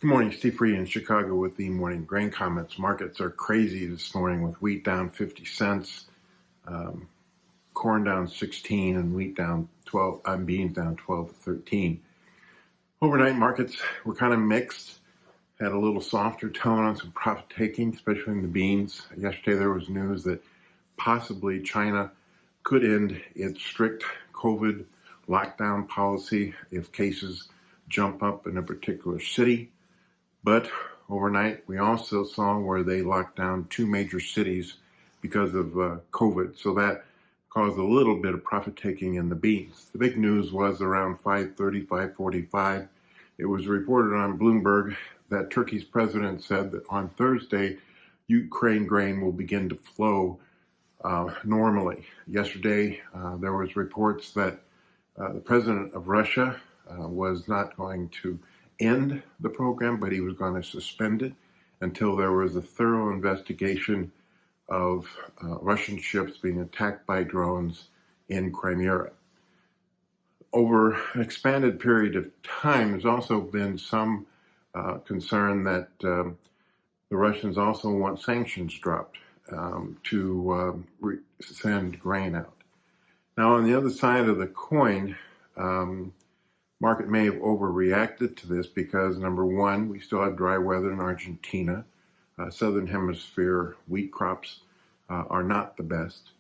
Good morning, Steve Freed in Chicago with the morning grain comments. Markets are crazy this morning with wheat down 50 cents, corn down 16, and wheat down 12, beans down 12 to 13. Overnight markets were kind of mixed, had a little softer tone on some profit taking, especially in the beans. Yesterday there was news that possibly China could end its strict COVID lockdown policy if cases jump up in a particular city. But overnight, we also saw where they locked down two major cities because of COVID. So that caused a little bit of profit taking in the beans. The big news was around 5:30, 5:45. It was reported on Bloomberg that Turkey's president said that on Thursday, Ukraine grain will begin to flow normally. Yesterday, there was reports that the president of Russia was not going to end the program, but he was going to suspend it until there was a thorough investigation of Russian ships being attacked by drones in Crimea. Over an expanded period of time, there's also been some concern that the Russians also want sanctions dropped to send grain out. Now, on the other side of the coin, market may have overreacted to this because, number one, we still have dry weather in Argentina. Southern hemisphere wheat crops are not the best.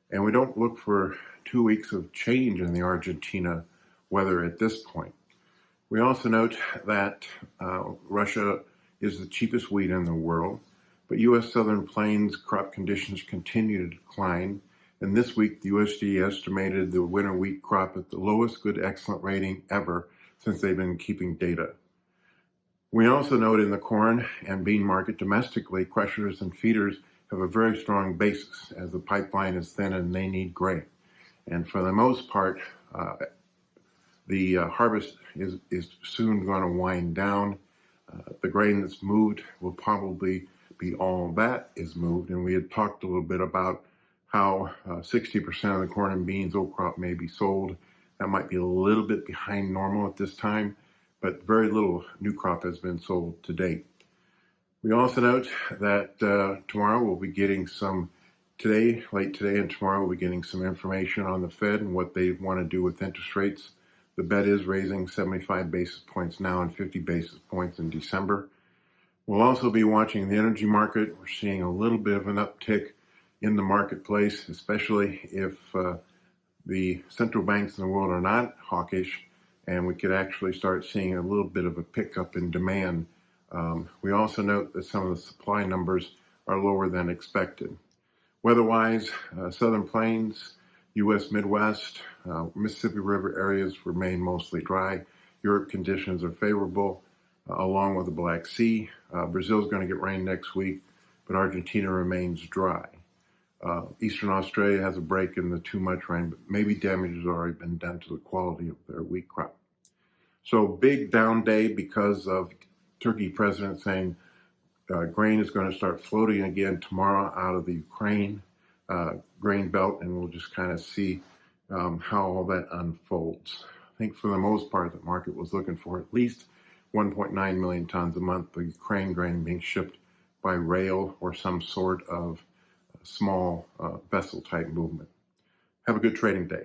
And we don't look for 2 weeks of change in the Argentina weather at this point. We also note that Russia is the cheapest wheat in the world, but U.S. Southern Plains crop conditions continue to decline. And this week, the USDA estimated the winter wheat crop at the lowest good excellent rating ever since they've been keeping data. We also note in the corn and bean market domestically, crushers and feeders have a very strong basis as the pipeline is thin and they need grain. And for the most part, the harvest is soon going to wind down. The grain that's moved will probably be all that is moved. And we had talked a little bit about how 60% of the corn and beans old crop may be sold. That might be a little bit behind normal at this time, but very little new crop has been sold to date. We also note that tomorrow we'll be getting late today and tomorrow we'll be getting some information on the Fed and what they want to do with interest rates. The Fed is raising 75 basis points now and 50 basis points in December. We'll also be watching the energy market. We're seeing a little bit of an uptick in the marketplace, especially if the central banks in the world are not hawkish, and we could actually start seeing a little bit of a pickup in demand. We also note that some of the supply numbers are lower than expected. Weather-wise, Southern Plains, U.S. Midwest, Mississippi River areas remain mostly dry. Europe conditions are favorable, along with the Black Sea. Brazil is going to get rain next week, but Argentina remains dry. Eastern Australia has a break in the too much rain, but maybe damage has already been done to the quality of their wheat crop. So big down day because of Turkey president saying grain is going to start floating again tomorrow out of the Ukraine grain belt, and we'll just kind of see how all that unfolds. I think for the most part, the market was looking for at least 1.9 million tons a month of Ukraine grain being shipped by rail or some sort of small vessel type movement. Have a good trading day.